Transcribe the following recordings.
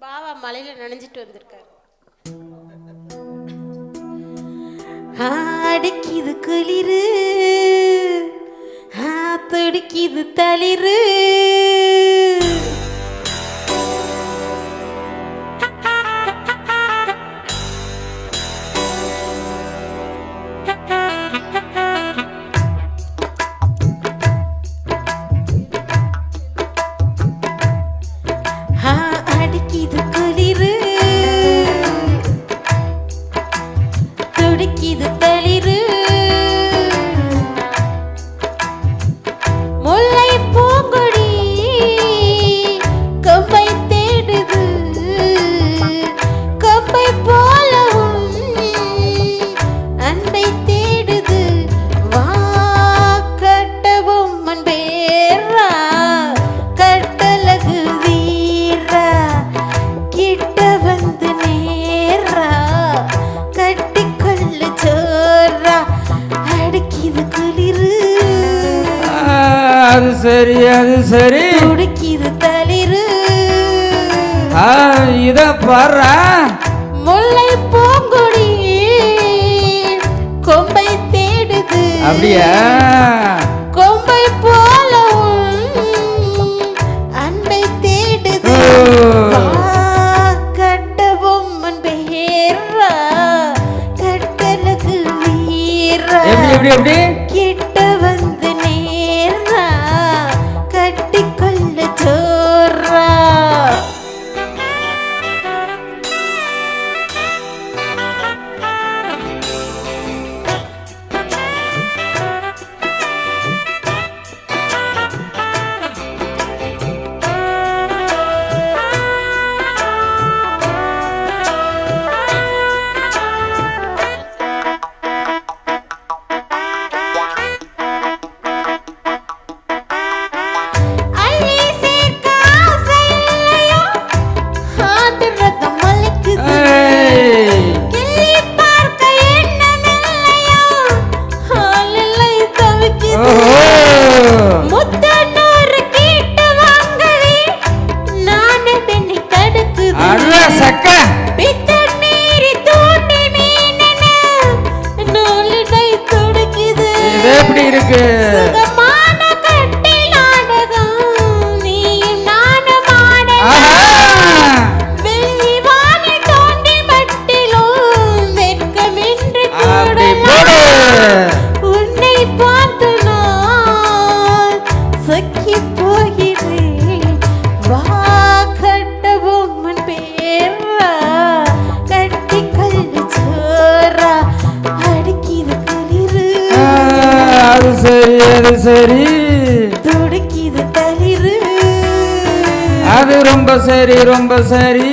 பாவா மலையில நனைஞ்சிட்டு வந்திருக்காரு. அடிக்கிது குளிரு, துடிக்கிது தளிரு, அடிக்கிது குளிரு, துடிக்கிது தளிரு, முல்லை பூங்கொடி கொம்பை தேடுது, கொம்பை போலவும் அன்பை தேடுது, வா கட்டவும் அன்பேரா கட்டழகு வீரா, கிட்ட வந்து நேரா கட்டிக்கொள்ளு சோரா, அடிக்கிது குளிரு, அது சரி அது சரி, துடிக்கிது தளிரு, இத பாரு, முல்லை பூங்கொடி கொம்பை தேடுது, அப்படியா கொம்பை போலவும் அன்பை தேடுது, வா கட்டவும் அன்பேரா கட்டழகு வீரா, எப்படி எப்படி எப்படி கிட்ட வந்து நேரா கட்டிக்கொள்ள சோரா. அள்ளி சேர்க்க ஆசை இல்லையோ, ஆத்திரத்தம் மலைக்குது, கிள்ளி பார்க்க எண்ணம் இல்லையோ, ஆளில்லை தவிக்குது, முத்தனூறு கேட்டு வாங்கவே நானு தண்ணி தடுக்குது, சக்க பித்தன் மீறி தூண்டி மீனென நூலினை துடுக்குது, இது எப்படி இருக்கு சுகமான கட்டில் நாடகம் நீயும் நானும் ஆடலாம், வெள்ளி வானில் தோன்றி மட்டிலும் வெட்கமின்றி அப்படி கூடலாம், போடு. உன்னை பார்த்து நான் சொக்கி போகிறேன், வா கட்டவும் உன் பேரா கட்டிக்கொள்ளு சோரா, அடிக்கிது குளிரு, அது சரி அது சரி, துடிக்கிது தளிரு, அது ரொம்ப சரி ரொம்ப சரி,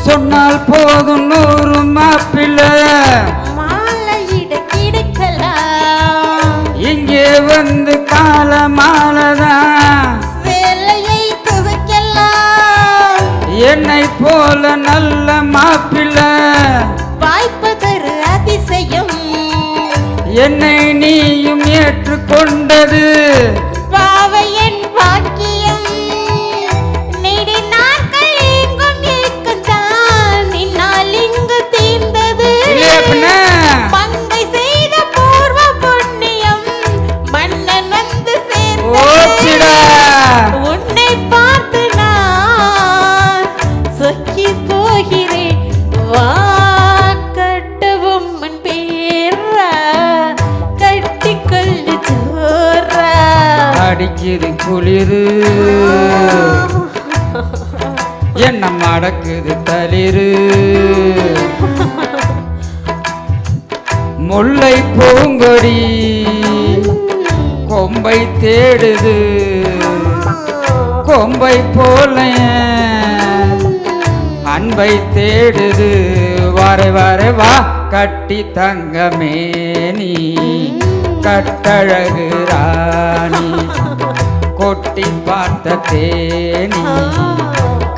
சொன்னால் போதும் 100 மாப்பிள்ளை மாலையிட கிடைக்கலாம், இங்கே வந்து கால மாலதான், வேலையை துவைக்கலாம், என்னை போல நல்ல மாப்பிள்ளை வாய்ப்பதொரு அதிசயம், என்னை நீயும் ஏற்றுக்கொண்டது, பாவை என் பாக்கியம், நெடு நாட்கள் எங்கும் ஏக்கம்தான் நின்னால் இங்கு தீர்ந்தது, இல்லையா பின்ன? மங்கை செய்த பூர்வ புண்ணியம் மன்னன் வந்து ஓச்சிடா. சேர்ந்தது, உன்னை பார்த்து நான் சொக்கி போகிறேன், வா கட்டவும் உன் பேரா கட்டிக்கொள்ளு சோரா, அடிக்குது குளிரு, என்ன மடக்குது தளிரு, முல்லை பூங்கொடி கொம்பை தேடுது, கொம்பை போல அன்பை தேடுது வாரே வாரே வா கட்டி தங்கமே நீ கட்டழகு ராணி கொட்டி பார்த்த தேனி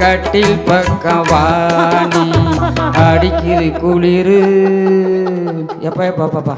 கட்டில் பக்கம் வாணி அடிக்குது குளிரு எப்பா எப்பா பாப்பா